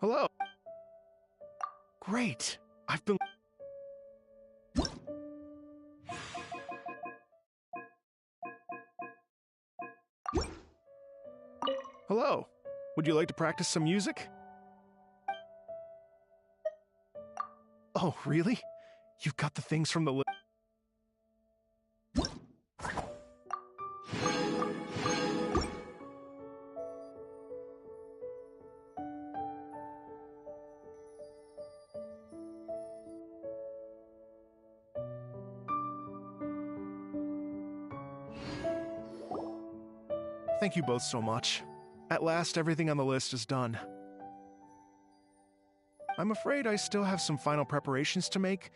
Hello. Great. I've been... Hello. Would you like to practice some music? Oh, really? You've got the things from the list. Thank you both so much. At last, everything on the list is done. I'm afraid I still have some final preparations to make,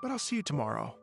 but I'll see you tomorrow.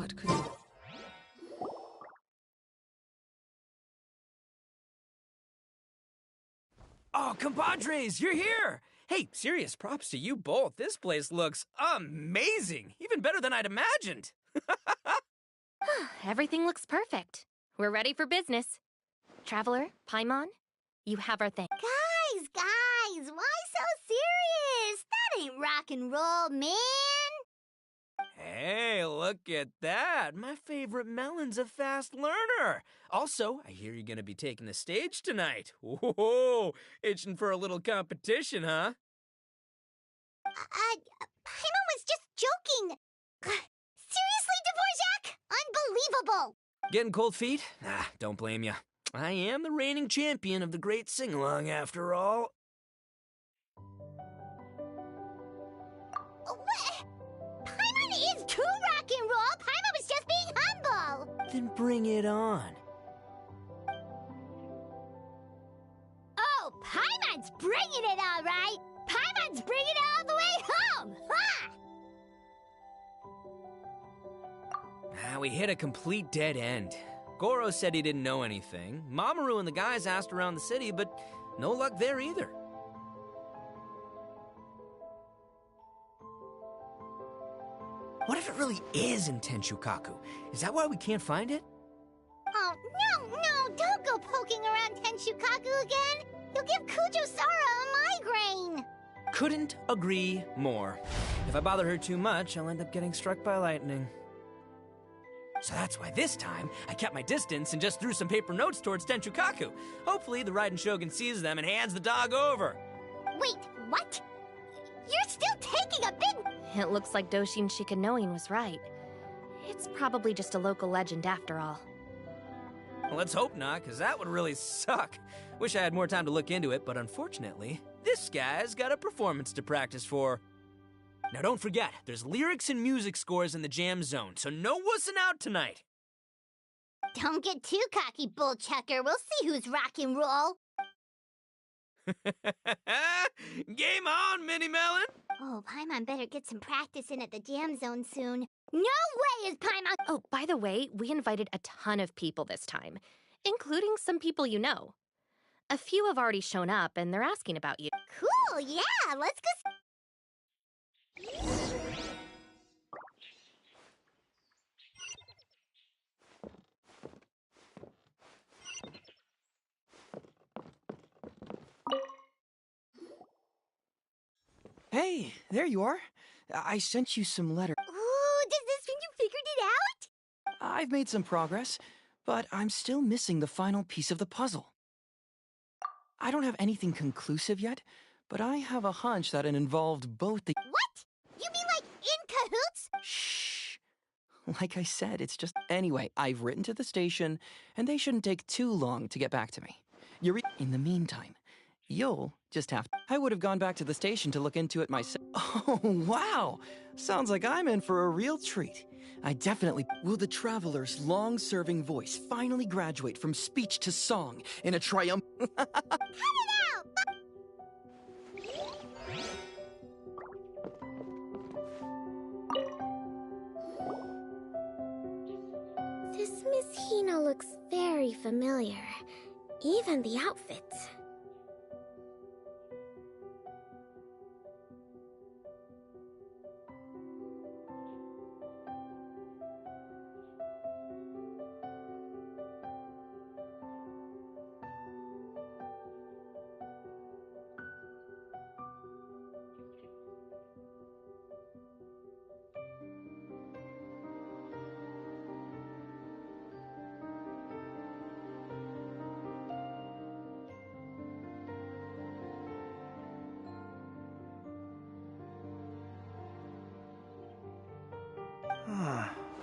What could... Oh, compadres, you're here! Hey, serious props to you both. This place looks amazing. Even better than I'd imagined. Everything looks perfect. We're ready for business. Traveler, Paimon, you have our thing. Guys, why so serious? That ain't rock and roll, man. Hey, look at that. My favorite melon's a fast learner. Also, I hear you're gonna be taking the stage tonight. Whoa, itching for a little competition, huh? Paimon was just joking. Seriously, Dvorak? Unbelievable. Getting cold feet? Nah, don't blame ya. I am the reigning champion of the great sing-along after all. What? Paimon is too rock and roll. Paimon was just being humble. Then bring it on. Oh, Paimon's bringing it all right. Paimon's bringing it all the way home. Ha! We hit a complete dead end. Goro said he didn't know anything. Mamoru and the guys asked around the city, but no luck there either. What if it really is in Tenshukaku? Is that why we can't find it? Oh, no, don't go poking around Tenshukaku again. You'll give Kujo-Sara a migraine. Couldn't agree more. If I bother her too much, I'll end up getting struck by lightning. So that's why this time, I kept my distance and just threw some paper notes towards Tenshukaku. Hopefully, the Raiden Shogun sees them and hands the dog over. Wait, what? You're still taking a big... It looks like Doshin Shikanoin was right. It's probably just a local legend after all. Well, let's hope not, because that would really suck. Wish I had more time to look into it, but unfortunately, this guy's got a performance to practice for. Now don't forget, there's lyrics and music scores in the jam zone, so no wussing out tonight. Don't get too cocky, bullchucker. We'll see who's rock and roll. Game on, Mini Melon! Oh, Paimon better get some practice in at the jam zone soon. No way is Paimon... Oh, by the way, we invited a ton of people this time, including some people you know. A few have already shown up, and they're asking about you. Cool, yeah, let's go... Hey, there you are. I sent you some letter. Ooh, does this mean you figured it out? I've made some progress, but I'm still missing the final piece of the puzzle. I don't have anything conclusive yet, but I have a hunch that it involved both the— What? You mean like in cahoots? Shh. Like I said, it's just— Anyway, I've written to the station, and they shouldn't take too long to get back to me. In the meantime, you'll just have— I would have gone back to the station to look into it myself. Oh, wow! Sounds like I'm in for a real treat. I definitely— Will the Traveler's long-serving voice finally graduate from speech to song in a triumph— Cut it out! This Miss Hino looks very familiar. Even the outfit.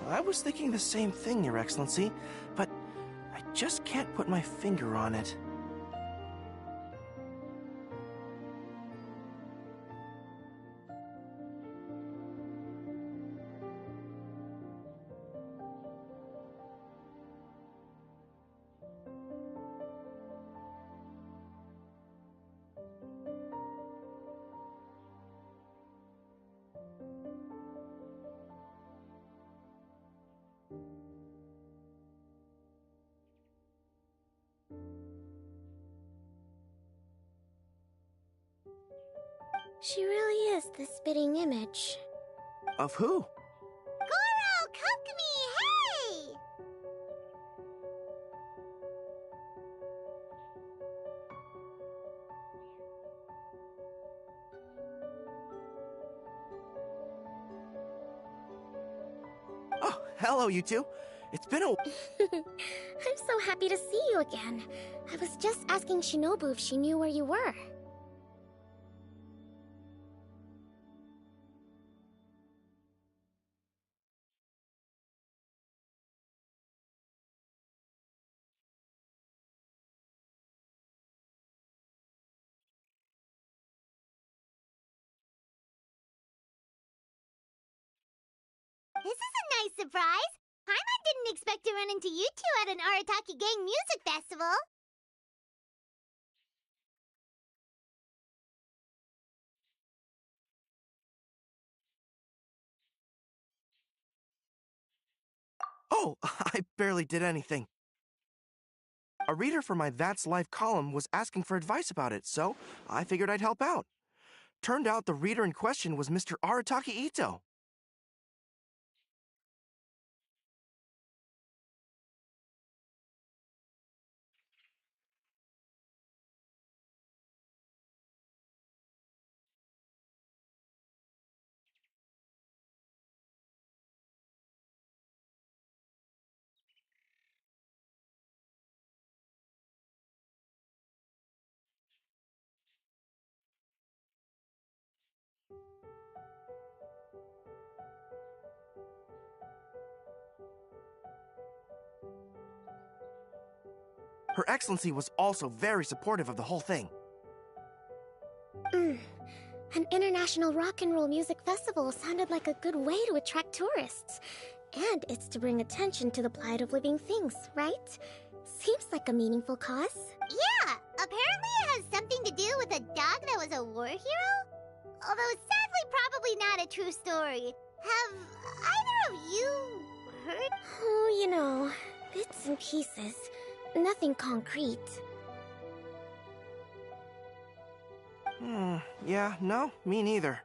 I was thinking the same thing, Your Excellency, but I just can't put my finger on it. She really is the spitting image. Of who? Goro, Kokomi, hey! hello, you two. It's been a... I'm so happy to see you again. I was just asking Shinobu if she knew where you were. This is a nice surprise. Paimon didn't expect to run into you two at an Arataki Gang music festival. Oh, I barely did anything. A reader for my That's Life column was asking for advice about it, so I figured I'd help out. Turned out the reader in question was Mr. Arataki Ito. Her Excellency was also very supportive of the whole thing. An international rock and roll music festival sounded like a good way to attract tourists. And it's to bring attention to the plight of living things, right? Seems like a meaningful cause. Yeah, apparently it has something to do with a dog that was a war hero? Although sadly probably not a true story. Have either of you heard? Oh, you know, bits and pieces. Nothing concrete. Yeah, no, me neither.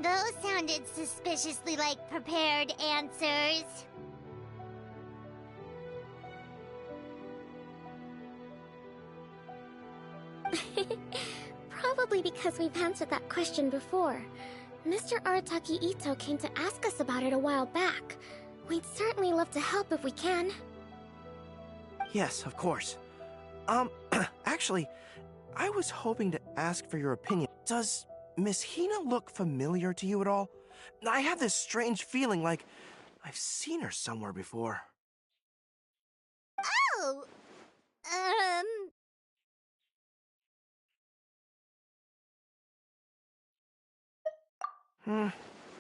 Those sounded suspiciously like prepared answers. Probably because we've answered that question before. Mr. Arataki Ito came to ask us about it a while back. We'd certainly love to help if we can. Yes, of course. Actually, I was hoping to ask for your opinion. Does Miss Hina look familiar to you at all? I have this strange feeling like I've seen her somewhere before. Oh!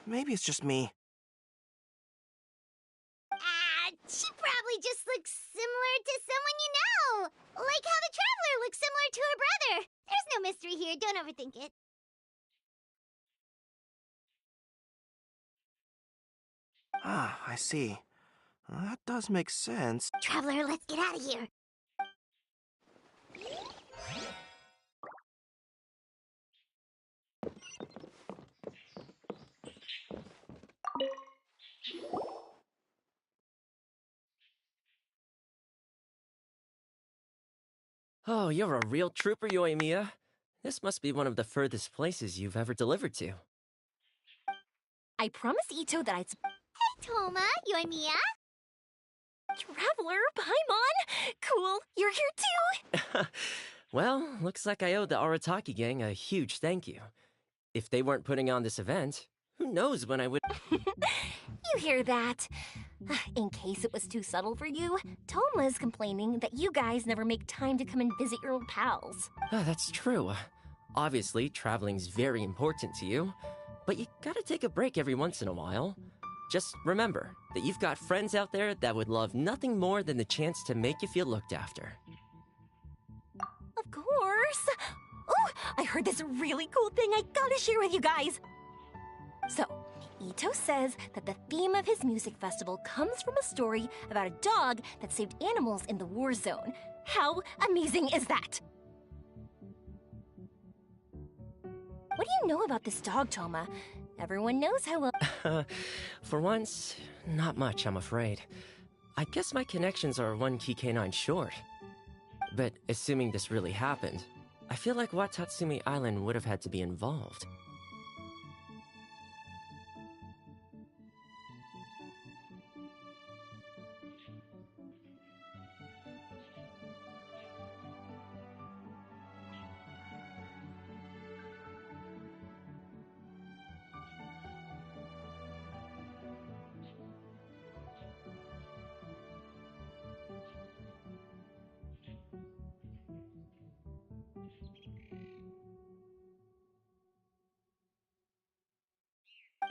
Maybe it's just me. She probably just looks similar to someone you know! Like how the Traveler looks similar to her brother! There's no mystery here, don't overthink it. Ah, I see. That does make sense. Traveler, let's get out of here! Oh, you're a real trooper, Yoimiya. This must be one of the furthest places you've ever delivered to. I promised Ito that I'd... Hey, Thoma, Yoimiya? Traveler, Paimon! Cool, you're here too! Well, looks like I owe the Arataki gang a huge thank you. If they weren't putting on this event, who knows when I would... You hear that? In case it was too subtle for you, Toma's complaining that you guys never make time to come and visit your old pals. That's true. Obviously, traveling's very important to you, but you gotta take a break every once in a while. Just remember that you've got friends out there that would love nothing more than the chance to make you feel looked after. Of course! Oh, I heard this really cool thing I gotta share with you guys! So, Ito says that the theme of his music festival comes from a story about a dog that saved animals in the war zone. How amazing is that? What do you know about this dog, Toma? Everyone knows how well... For once, not much, I'm afraid. I guess my connections are one key canine short. But assuming this really happened, I feel like Watatsumi Island would have had to be involved.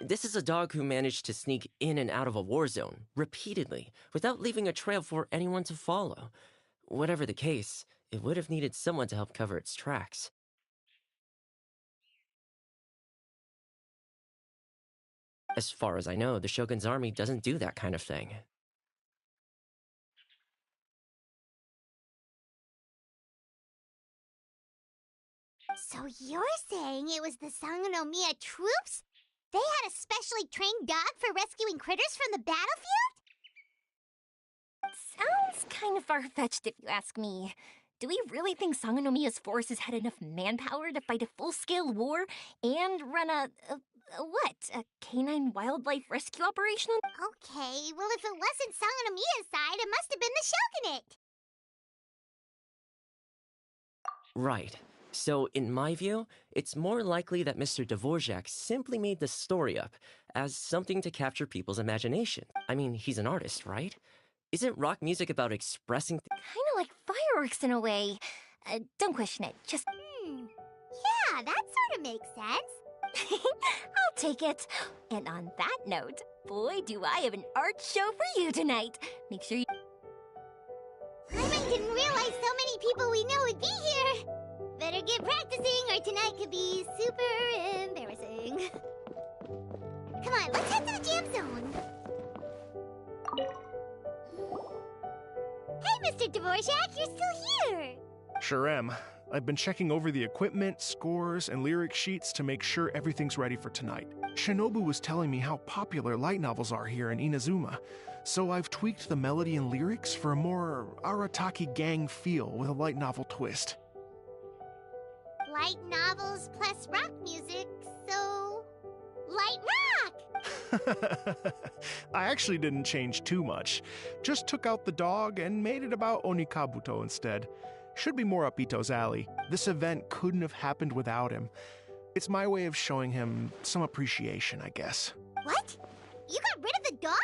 This is a dog who managed to sneak in and out of a war zone, repeatedly, without leaving a trail for anyone to follow. Whatever the case, it would have needed someone to help cover its tracks. As far as I know, the Shogun's army doesn't do that kind of thing. So you're saying it was the Sangonomiya troops? They had a specially trained dog for rescuing critters from the battlefield? Sounds kind of far-fetched if you ask me. Do we really think Sangonomiya's forces had enough manpower to fight a full-scale war and run a canine wildlife rescue operation? Okay, well if it wasn't Sangonomiya's side, it must have been the Shogunate. Right. So, in my view, it's more likely that Mr. Dvorak simply made the story up as something to capture people's imagination. I mean, he's an artist, right? Isn't rock music about expressing Kinda like fireworks in a way. Don't question it, just... Yeah, that sort of makes sense. I'll take it. And on that note, boy, do I have an art show for you tonight. Make sure you... Paimon didn't realize so many people we know would be here. Better get practicing or tonight could be super embarrassing. Come on, let's head to the jam zone. Hey, Mr. Dvorak, you're still here. Sure am. I've been checking over the equipment, scores, and lyric sheets to make sure everything's ready for tonight. Shinobu was telling me how popular light novels are here in Inazuma, so I've tweaked the melody and lyrics for a more Arataki gang feel with a light novel twist. Light novels plus rock music, so... light rock! I actually didn't change too much. Just took out the dog and made it about Onikabuto instead. Should be more up Ito's alley. This event couldn't have happened without him. It's my way of showing him some appreciation, I guess. What? You got rid of the dog?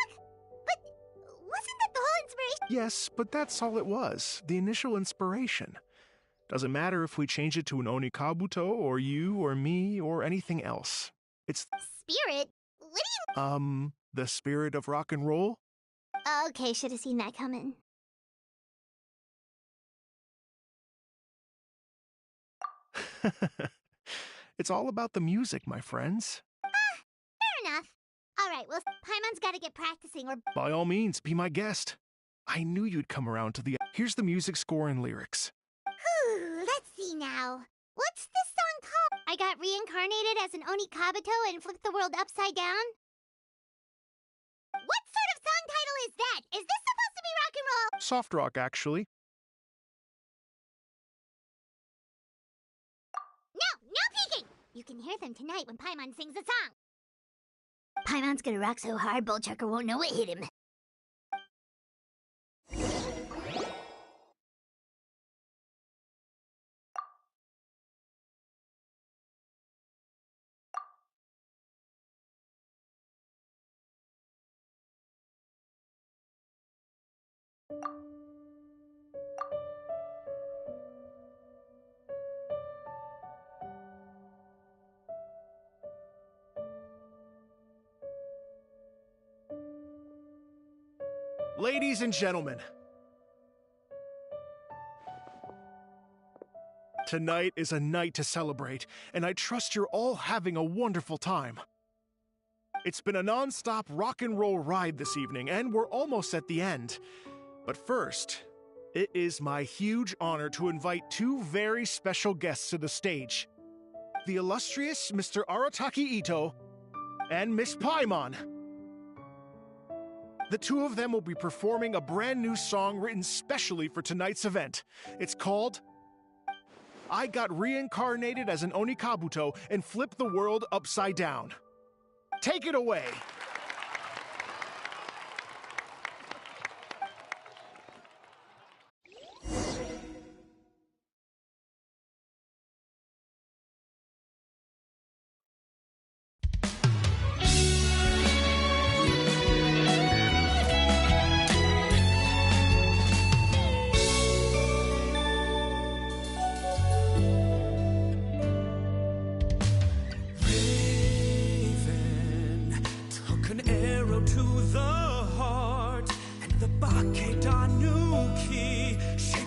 But wasn't that the whole inspiration? Yes, but that's all it was. The initial inspiration. Doesn't matter if we change it to an Onikabuto, or you, or me, or anything else. It's... Spirit? What do you... the spirit of rock and roll? Okay, should have seen that coming. It's all about the music, my friends. Fair enough. Alright, well, Paimon's gotta get practicing or... By all means, be my guest. I knew you'd come around to the... Here's the music score and lyrics. Let's see now. What's this song called? I got reincarnated as an Onikabuto and flipped the world upside down? What sort of song title is that? Is this supposed to be rock and roll? Soft rock, actually. No peeking! You can hear them tonight when Paimon sings a song. Paimon's gonna rock so hard, Bullchucker won't know it hit him. Ladies and gentlemen, tonight is a night to celebrate, and I trust you're all having a wonderful time. It's been a non-stop rock and roll ride this evening, and we're almost at the end. But first, it is my huge honor to invite two very special guests to the stage. The illustrious Mr. Arataki Ito and Miss Paimon. The two of them will be performing a brand new song written specially for tonight's event. It's called I Got Reincarnated as an Onikabuto and Flipped the World Upside Down. Take it away.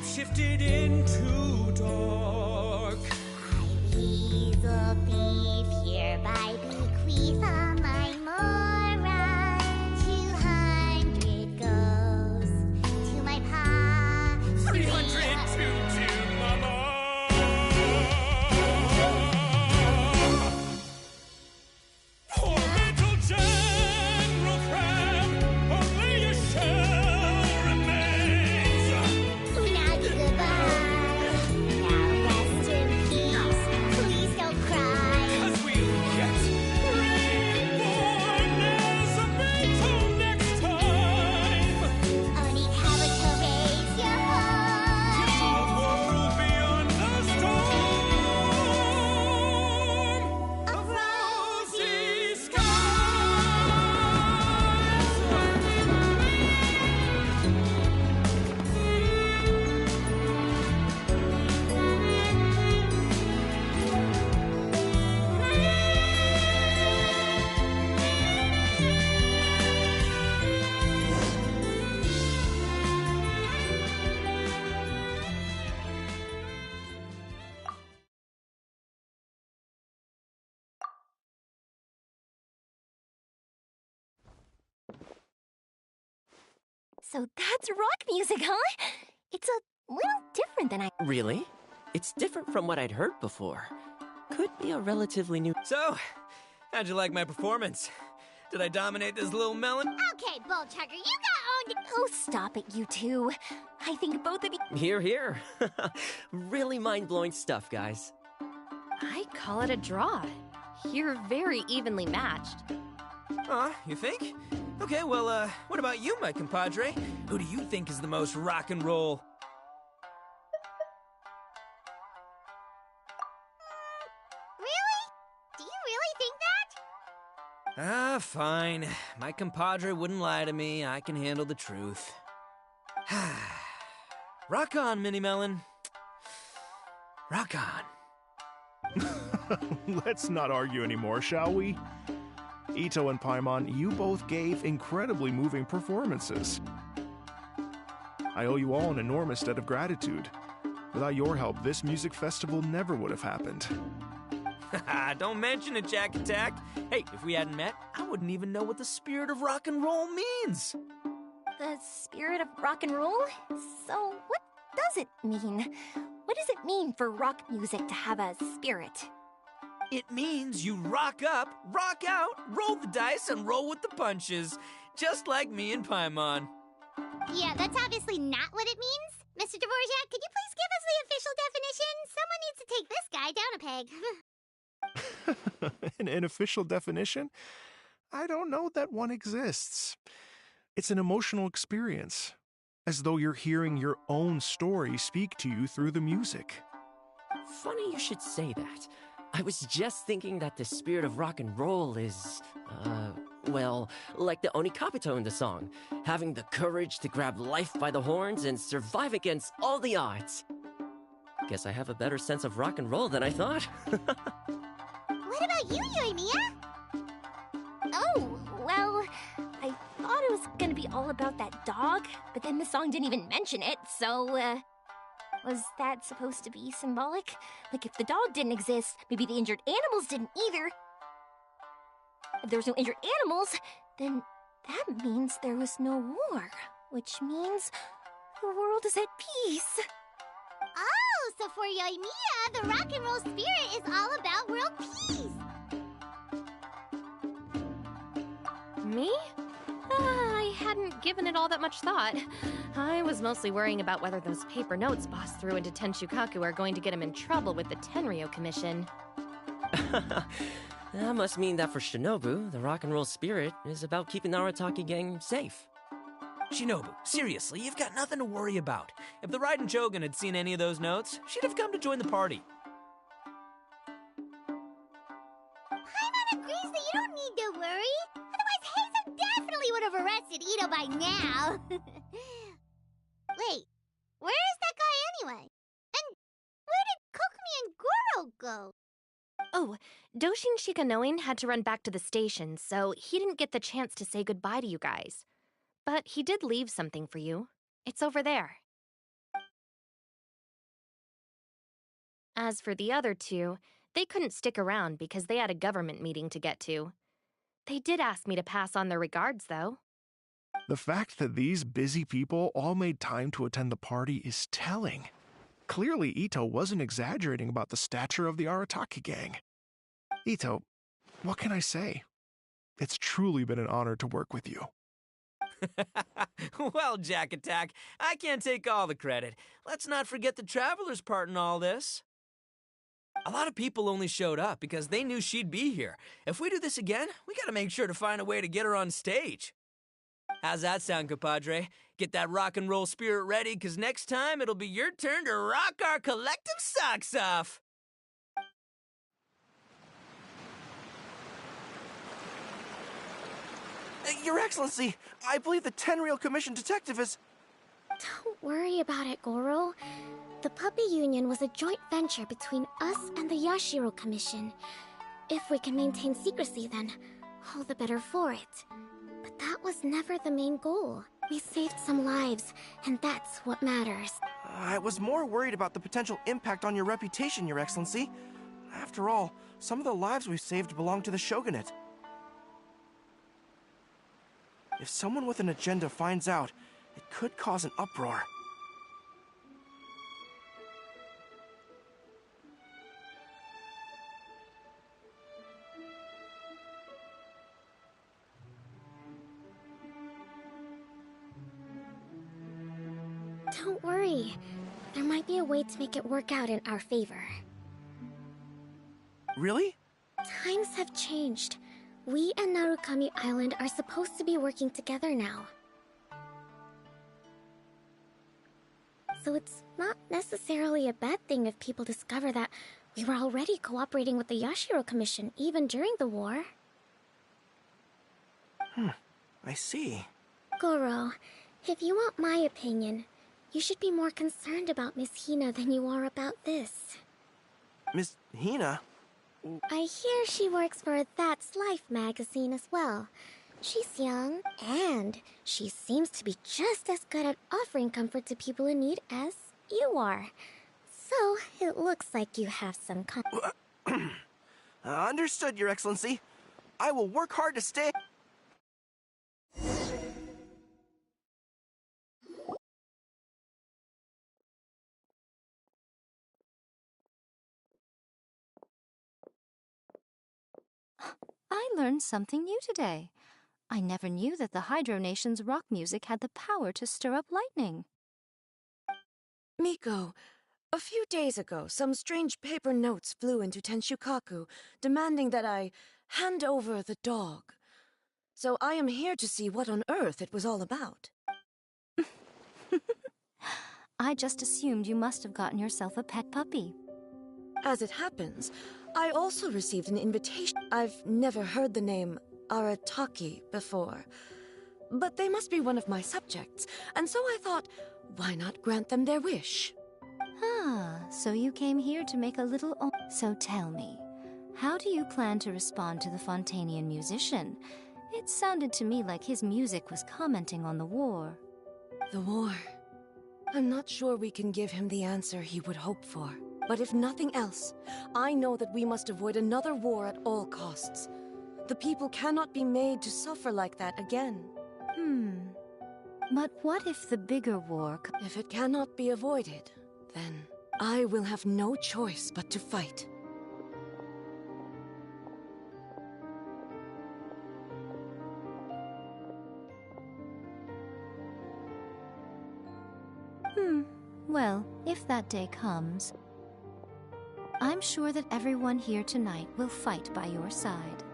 Shifted into dark. I weasel thief hereby bequeath all my mora. 200 goes to my pa. 300 to Mama. Poor little General Crab, only a shell remains. Unagi goodbye. Now rest in peace. Please don't cry. 'Cause we'll get reborn as a till next time. Onikabuto, raise your heart. To a world beyond the storm of rosy So that's rock music, huh? It's a little different than I... Really? It's different from what I'd heard before. Could be a relatively new... So, how'd you like my performance? Did I dominate this little melon? Okay, Bullchugger, you got owned. Oh, stop it, you two. I think both of you... Here, here. Really mind-blowing stuff, guys. I call it a draw. You're very evenly matched. You think? Okay, well, what about you, my compadre? Who do you think is the most rock and roll? Really? Do you really think that? Fine. My compadre wouldn't lie to me. I can handle the truth. Rock on, Mini Melon. Rock on. Let's not argue anymore, shall we? Ito and Paimon, you both gave incredibly moving performances. I owe you all an enormous debt of gratitude. Without your help, this music festival never would have happened. Don't mention it, Jack Attack. Hey, if we hadn't met, I wouldn't even know what the spirit of rock and roll means. The spirit of rock and roll? So what does it mean? What does it mean for rock music to have a spirit? It means you rock up, rock out, roll the dice, and roll with the punches. Just like me and Paimon. Yeah, that's obviously not what it means. Mr. Dvorak, could you please give us the official definition? Someone needs to take this guy down a peg. An official definition? I don't know that one exists. It's an emotional experience, as though you're hearing your own story speak to you through the music. Funny you should say that. I was just thinking that the spirit of rock and roll is, well, like the Onikabuto in the song, having the courage to grab life by the horns and survive against all the odds. Guess I have a better sense of rock and roll than I thought. What about you, Yoimiya? Oh, well, I thought it was gonna be all about that dog, but then the song didn't even mention it, so, was that supposed to be symbolic? Like, if the dog didn't exist, maybe the injured animals didn't either. If there was no injured animals, then that means there was no war, which means the world is at peace. Oh, so for Yoimiya, the rock and roll spirit is all about world peace. Me? I hadn't given it all that much thought. I was mostly worrying about whether those paper notes Boss threw into Tenshukaku are going to get him in trouble with the Tenryo Commission. That must mean that for Shinobu, the rock and roll spirit is about keeping the Arataki gang safe. Shinobu, seriously, you've got nothing to worry about. If the Raiden Jogan had seen any of those notes, she'd have come to join the party. Paimon agrees that you don't need to worry. Otherwise, Heizo definitely would have arrested Ito by now. Wait, where is that guy anyway? And where did Kokumi and Goro go? Oh, Doshin Shikanoin had to run back to the station, so he didn't get the chance to say goodbye to you guys. But he did leave something for you. It's over there. As for the other two, they couldn't stick around because they had a government meeting to get to. They did ask me to pass on their regards, though. The fact that these busy people all made time to attend the party is telling. Clearly, Ito wasn't exaggerating about the stature of the Arataki gang. Ito, what can I say? It's truly been an honor to work with you. Well, Jack Attack, I can't take all the credit. Let's not forget the Traveler's part in all this. A lot of people only showed up because they knew she'd be here. If we do this again, we gotta make sure to find a way to get her on stage. How's that sound, compadre? Get that rock and roll spirit ready, because next time it'll be your turn to rock our collective socks off. Your Excellency, I believe the Tenryo Commission detective is... Don't worry about it, Goro. The Puppy Union was a joint venture between us and the Yashiro Commission. If we can maintain secrecy, then all the better for it. But that was never the main goal. We saved some lives, and that's what matters. I was more worried about the potential impact on your reputation, Your Excellency. After all, some of the lives we've saved belong to the Shogunate. If someone with an agenda finds out, it could cause an uproar. Don't worry. There might be a way to make it work out in our favor. Really? Times have changed. We and Narukami Island are supposed to be working together now. So it's not necessarily a bad thing if people discover that we were already cooperating with the Yashiro Commission even during the war. I see. Goro, if you want my opinion, you should be more concerned about Miss Hina than you are about this. Miss Hina? I hear she works for That's Life magazine as well. She's young, and she seems to be just as good at offering comfort to people in need as you are. So, it looks like you have some Understood, Your Excellency. I will work hard to stay... I learned something new today. I never knew that the Hydro Nation's rock music had the power to stir up lightning. Miko, a few days ago, some strange paper notes flew into Tenshukaku, demanding that I hand over the dog. So I am here to see what on earth it was all about. I just assumed you must have gotten yourself a pet puppy. As it happens, I also received an invitation. I've never heard the name Arataki before, but they must be one of my subjects, and so I thought, why not grant them their wish? Ah, so you came here to make a little... So tell me, how do you plan to respond to the Fontanian musician? It sounded to me like his music was commenting on the war. The war. I'm not sure we can give him the answer he would hope for. But if nothing else, I know that we must avoid another war at all costs. The people cannot be made to suffer like that again. But what if the bigger war... If it cannot be avoided, then I will have no choice but to fight. Well, if that day comes, I'm sure that everyone here tonight will fight by your side.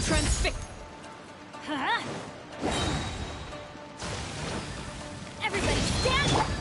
Transfix! Huh? Everybody stand!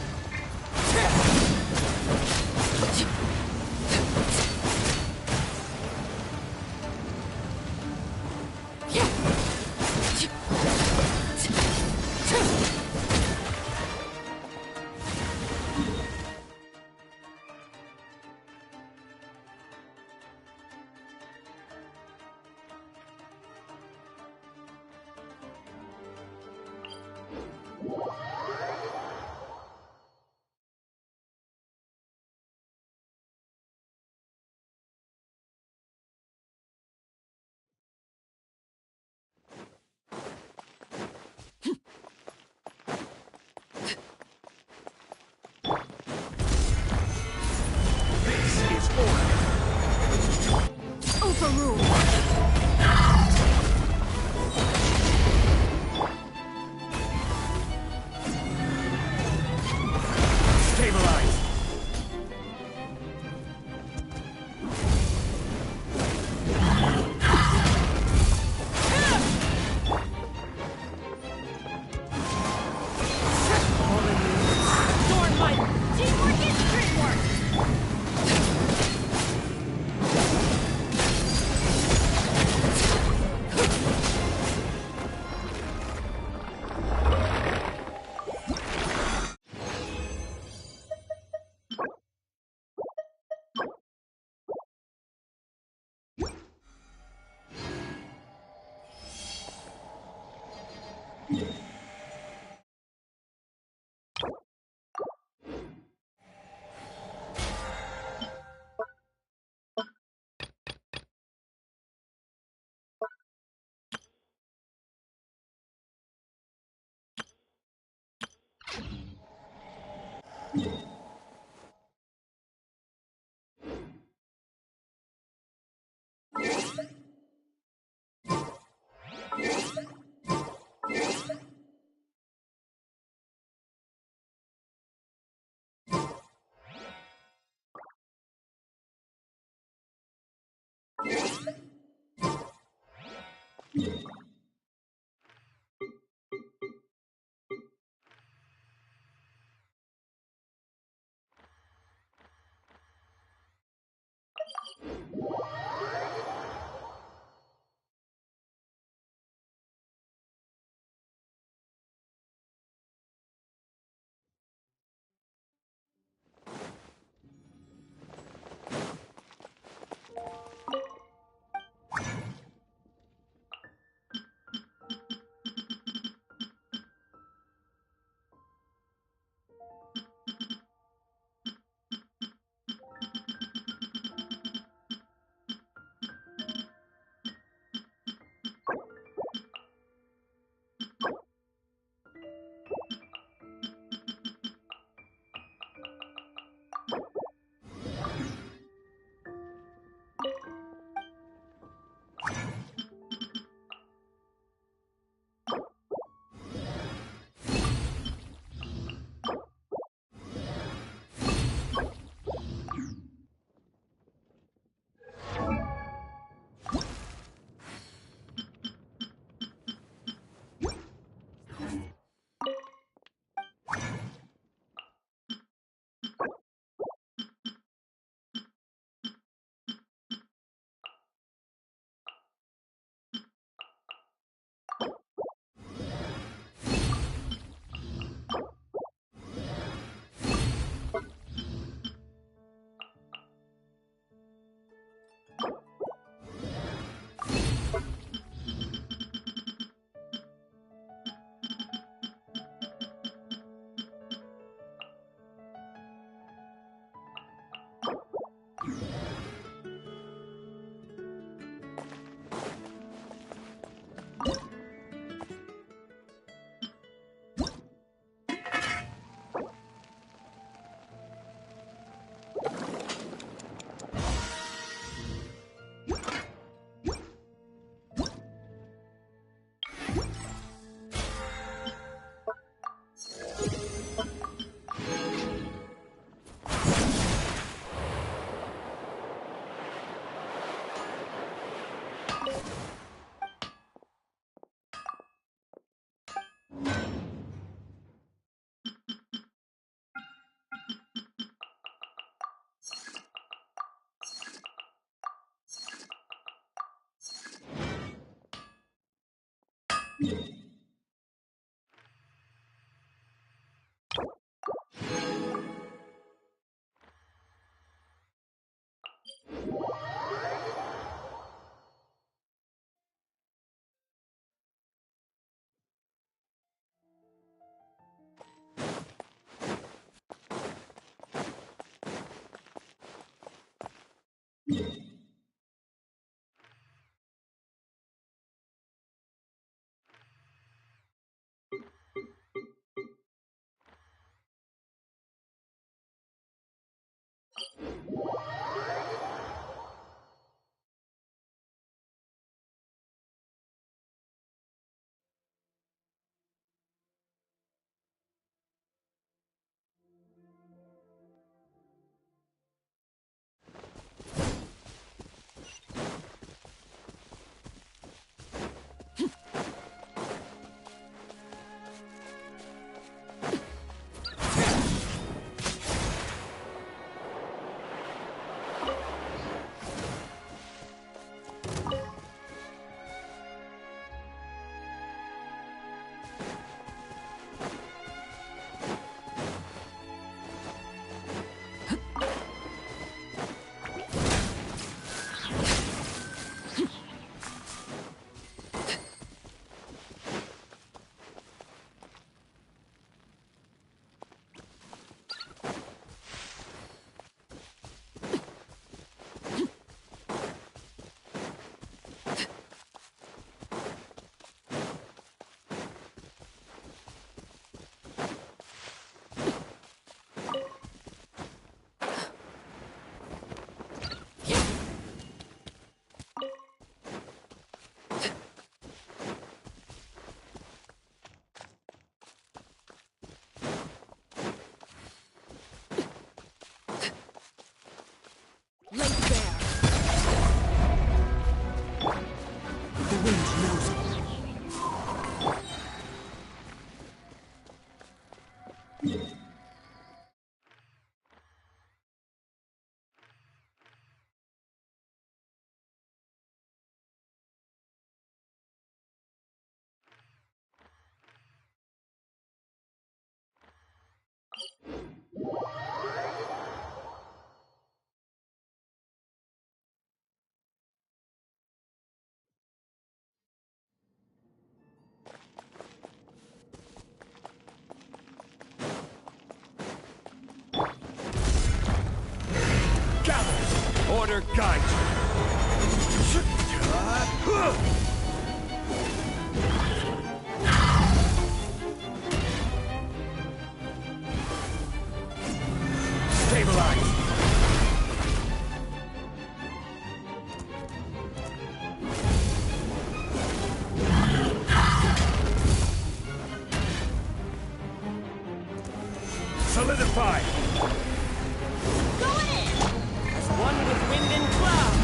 Order guide Stabilize! Solidify! Going in! As one with wind and cloud!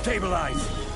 Stabilize!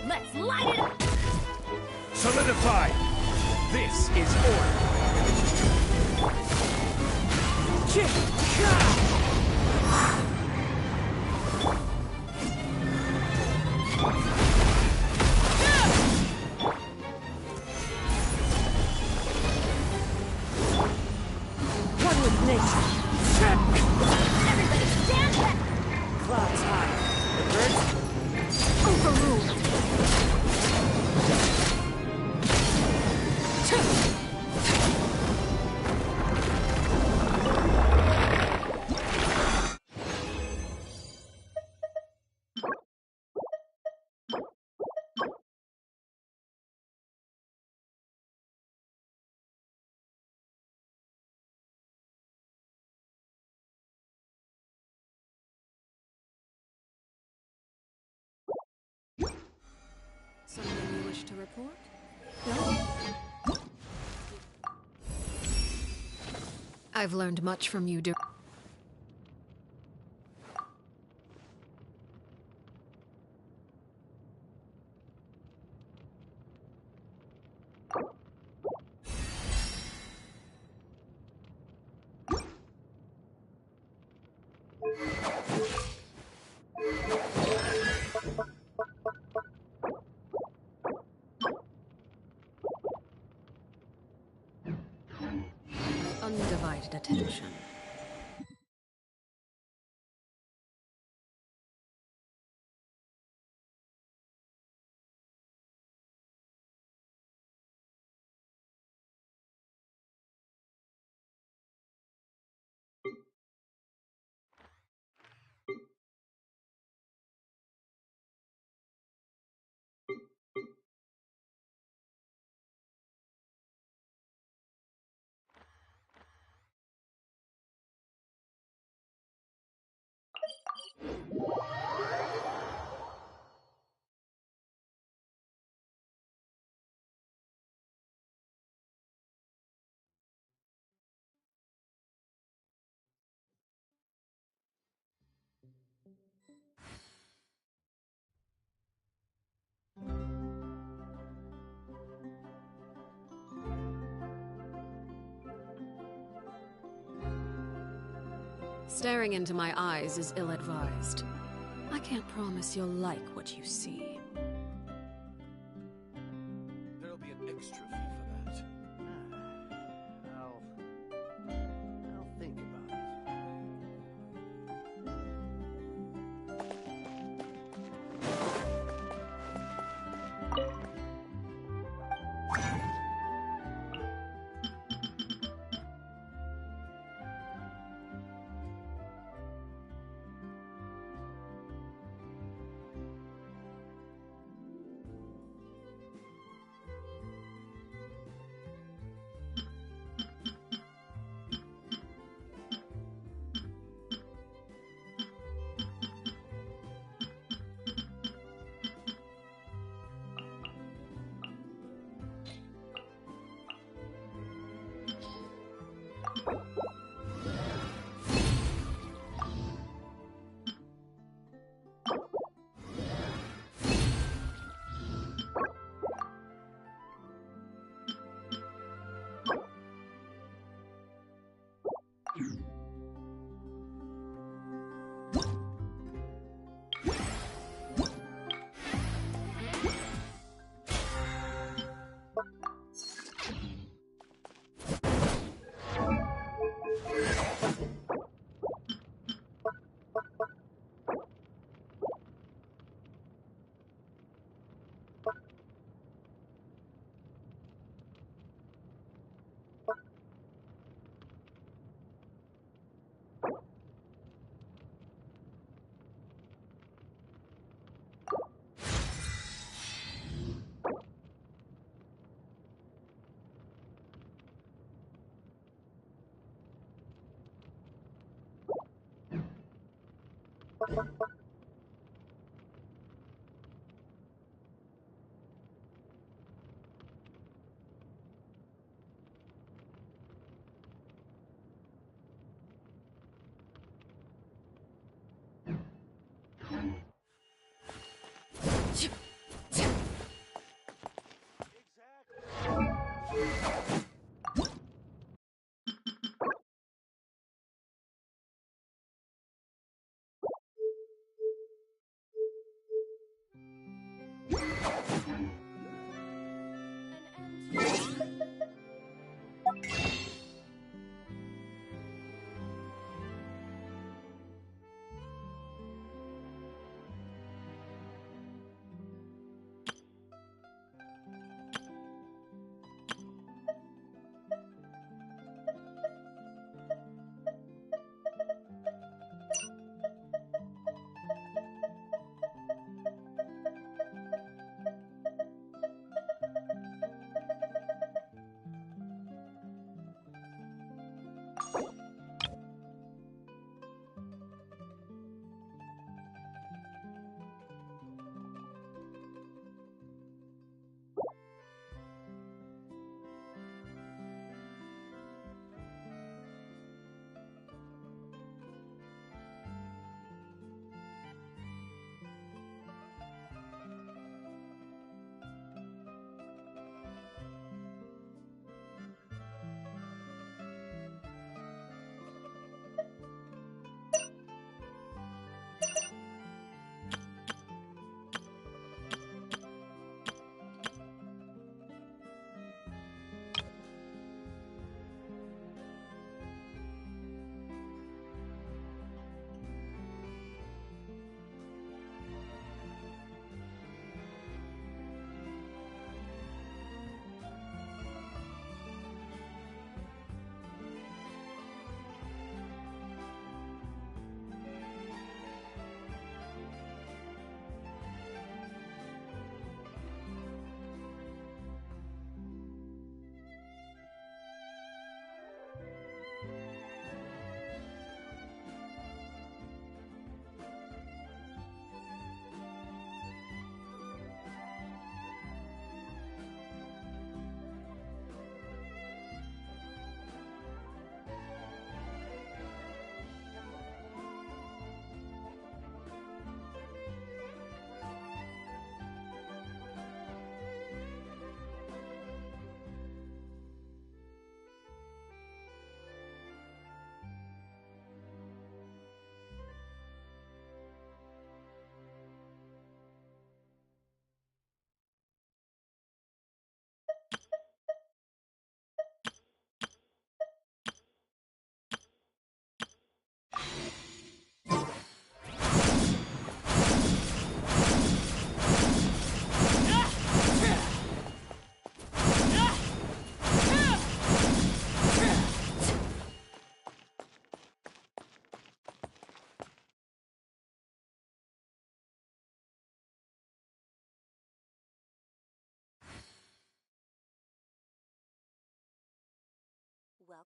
Let's light it up! Solidified! This is order! One with nature. Everybody stand back! Clouds high. The birds Overruled! wish to report? No? I've learned much from you, undivided attention. Staring into my eyes is ill-advised. I can't promise you'll like what you see. There'll be an extra fee for that. I'll think about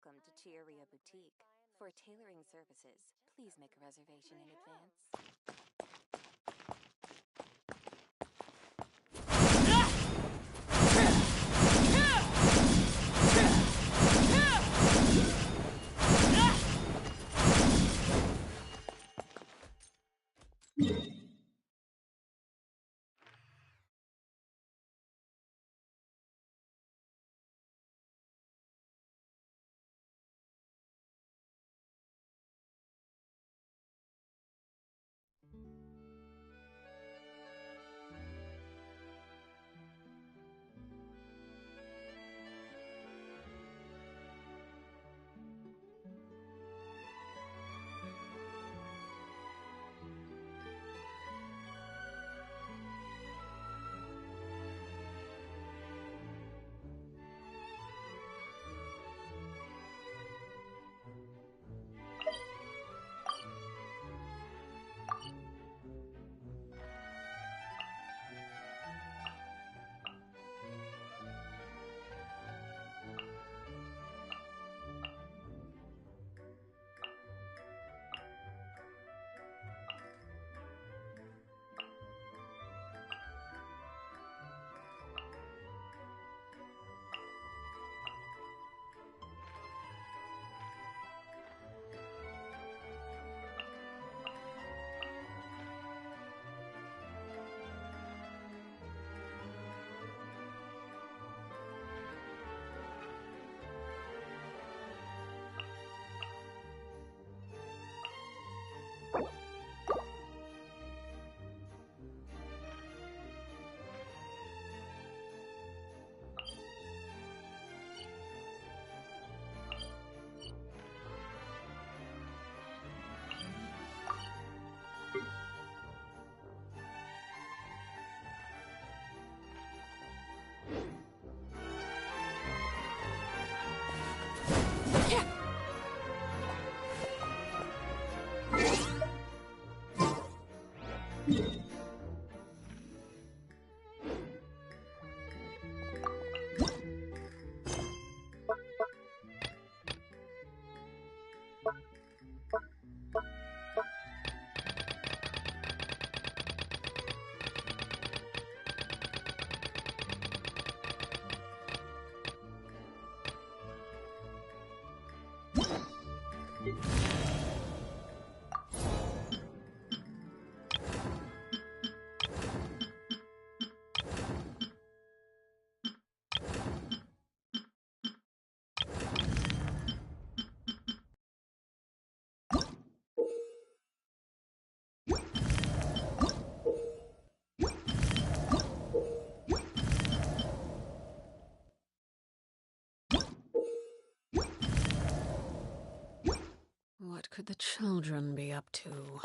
Welcome to Chiaria Boutique. For tailoring services, please make a reservation in advance. What could the children be up to?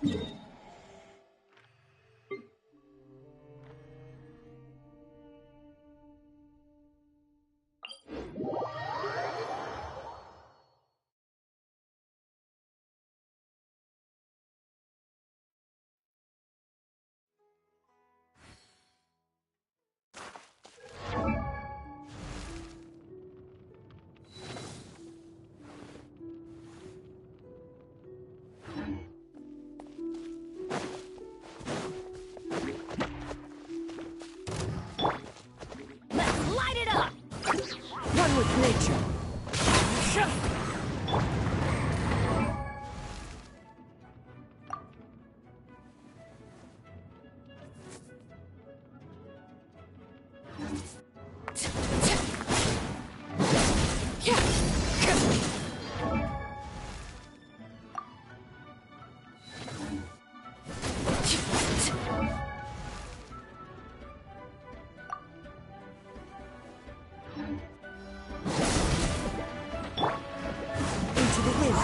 Let's light it up! One with nature. Into the wind.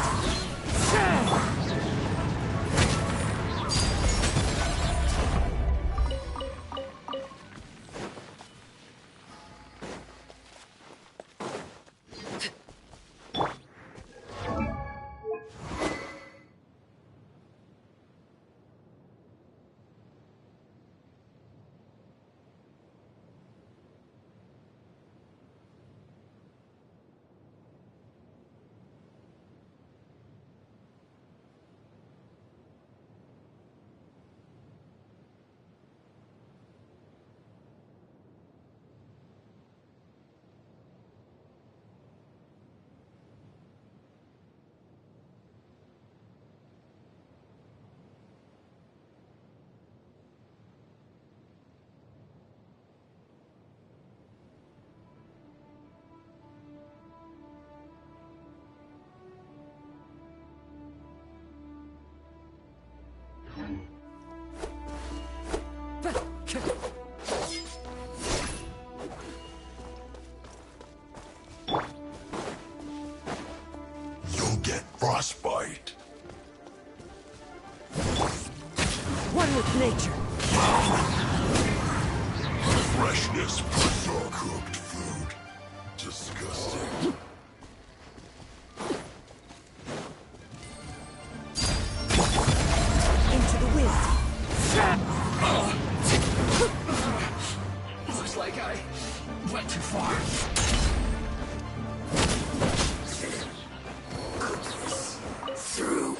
You'll get frostbite. One with nature. Freshness preserved cooked food. Disgusting. Into the wind. Looks like I went too far. Through.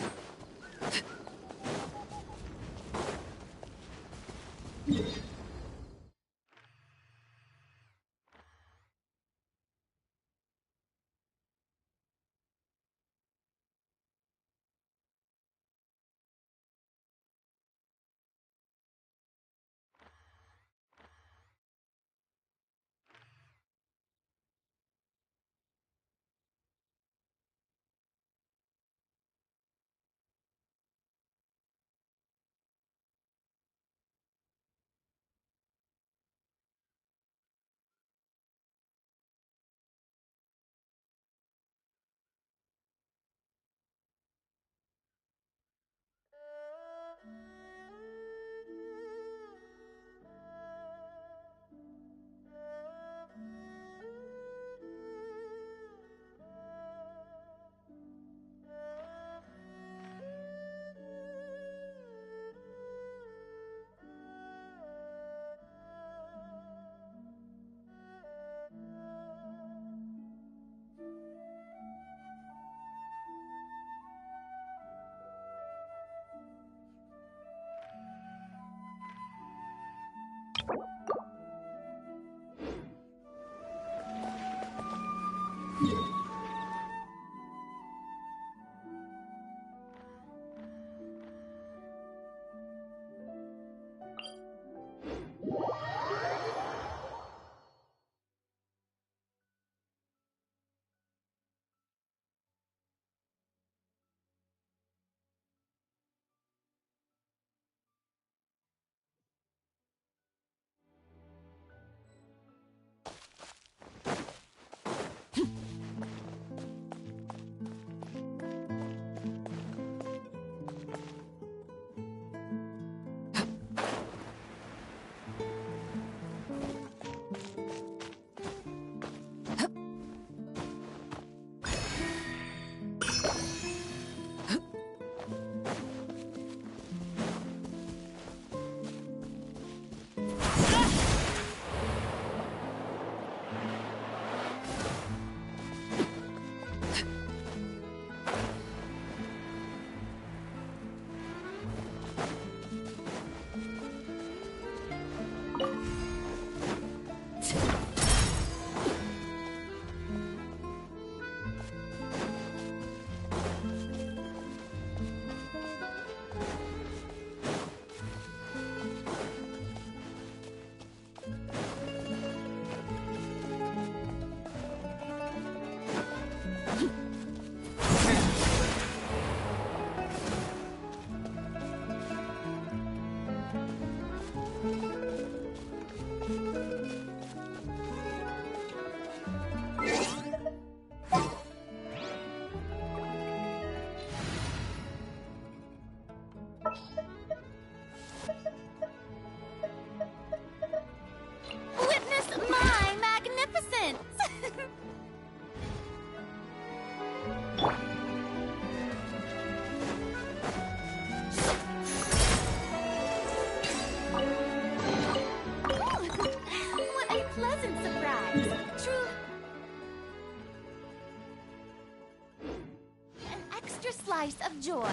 extra slice of joy.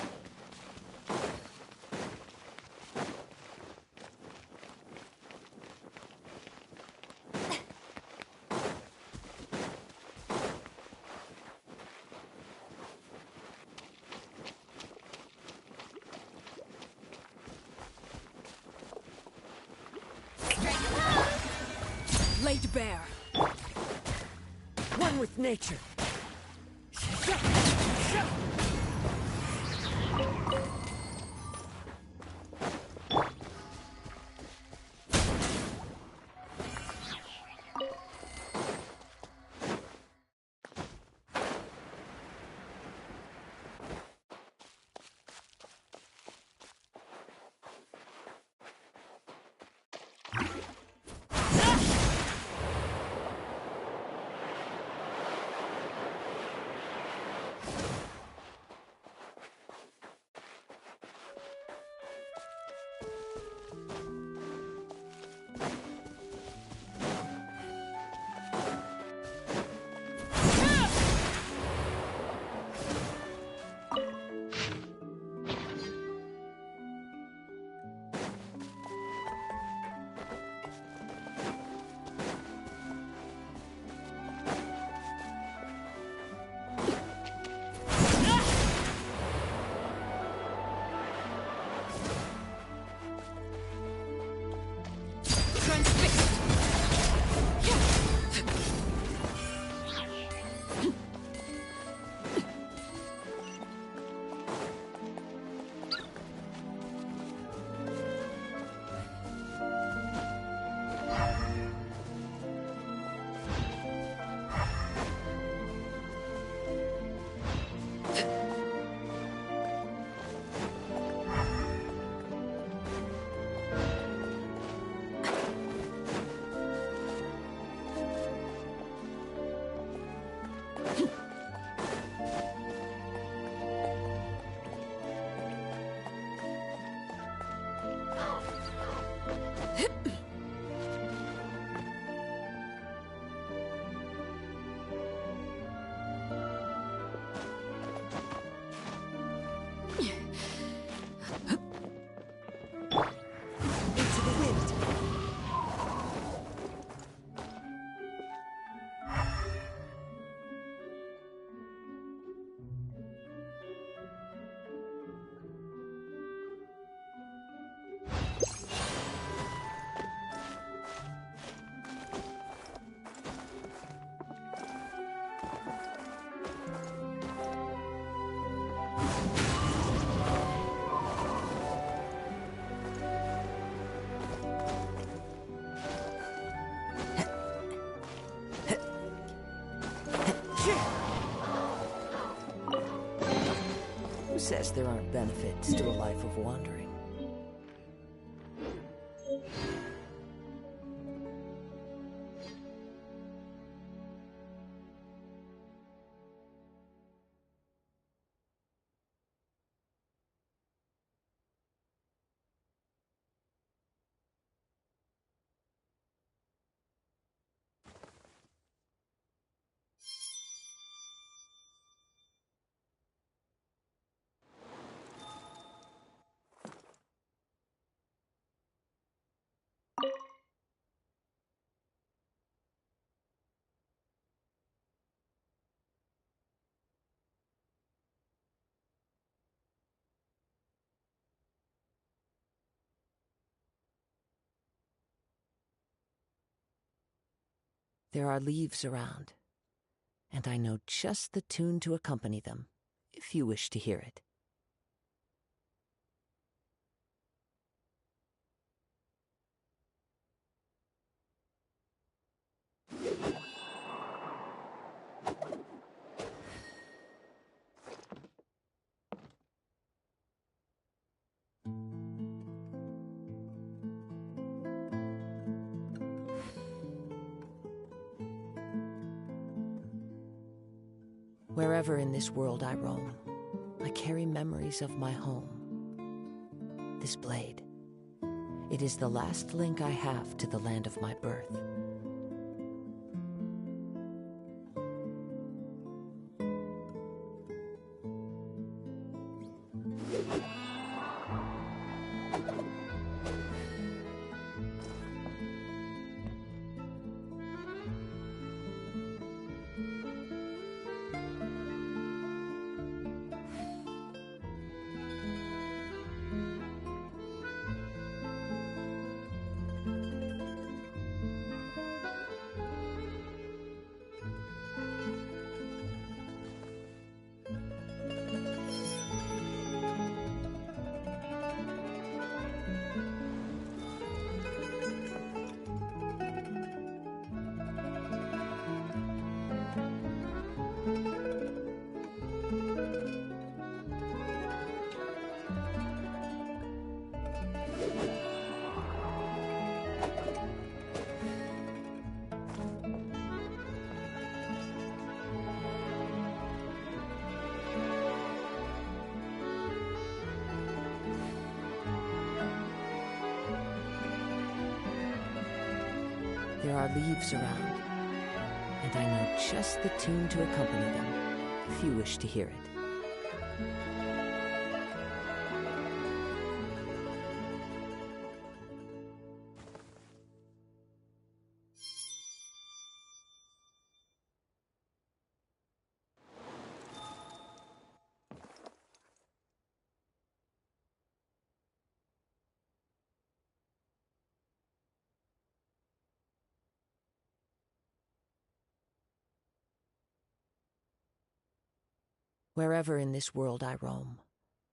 Laid bare. One with nature. Who says there aren't benefits to a life of wandering? There are leaves around, and I know just the tune to accompany them, if you wish to hear it. Wherever in this world I roam, I carry memories of my home. This blade, it is the last link I have to the land of my birth. There are leaves around, and I know just the tune to accompany them, if you wish to hear it. Wherever in this world I roam,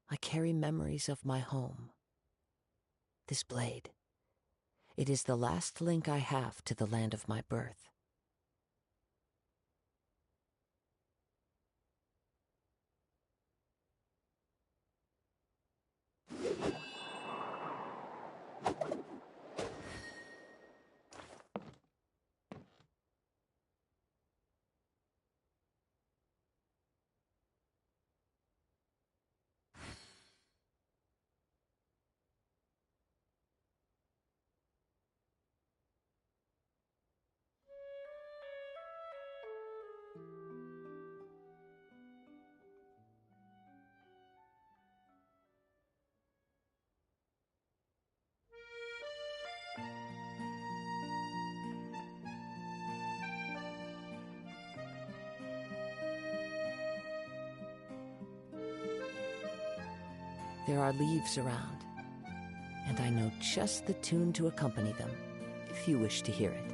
I carry memories of my home. This blade, it is the last link I have to the land of my birth. There are leaves around, and I know just the tune to accompany them, if you wish to hear it.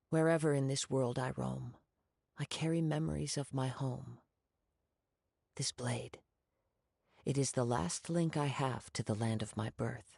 Wherever in this world I roam, I carry memories of my home. This blade, it is the last link I have to the land of my birth.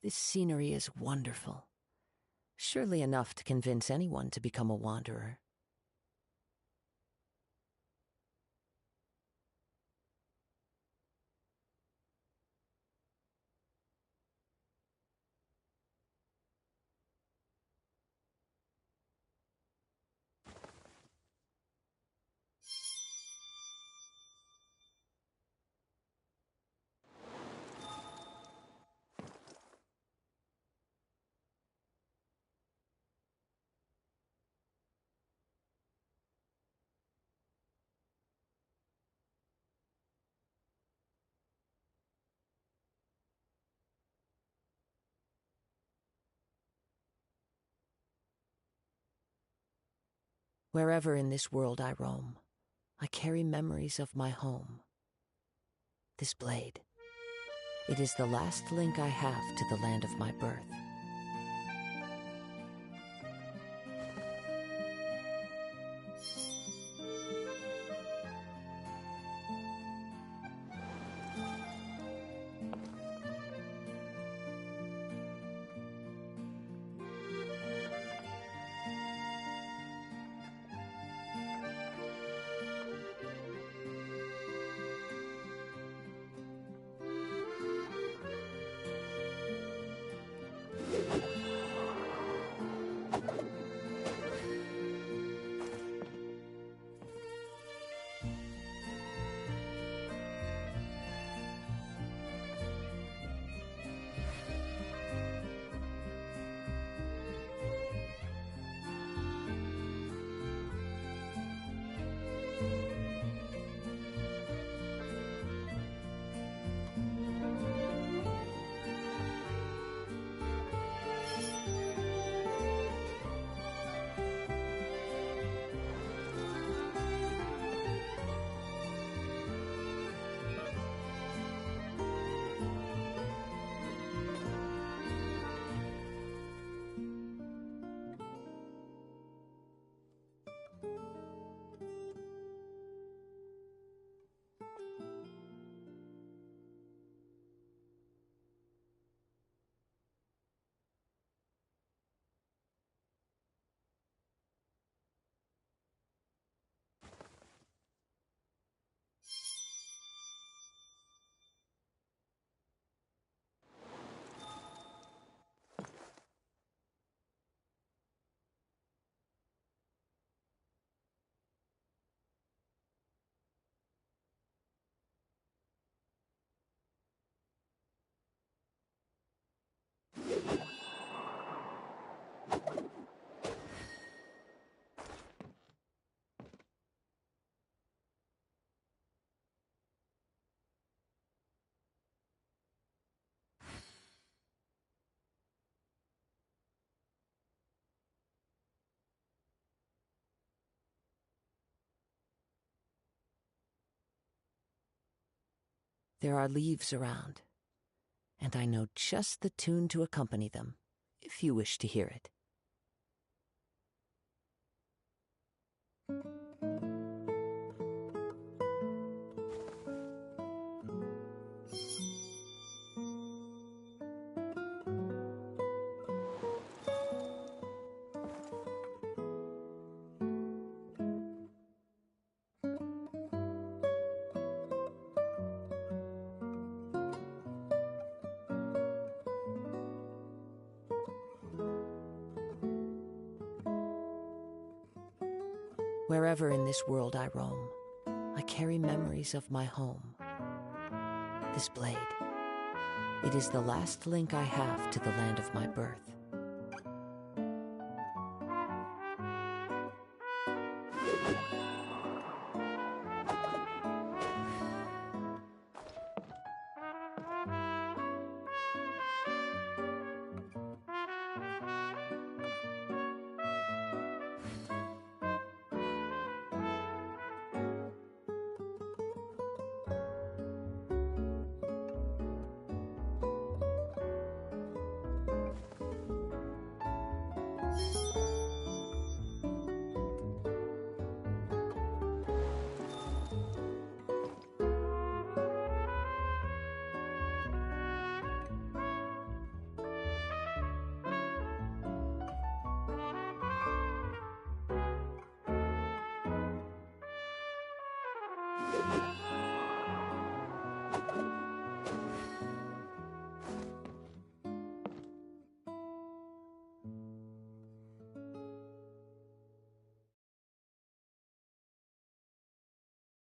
This scenery is wonderful. Surely enough to convince anyone to become a wanderer. Wherever in this world I roam, I carry memories of my home. This blade, it is the last link I have to the land of my birth. There are leaves around, and I know just the tune to accompany them, if you wish to hear it. Wherever in this world I roam, I carry memories of my home. This blade, it is the last link I have to the land of my birth.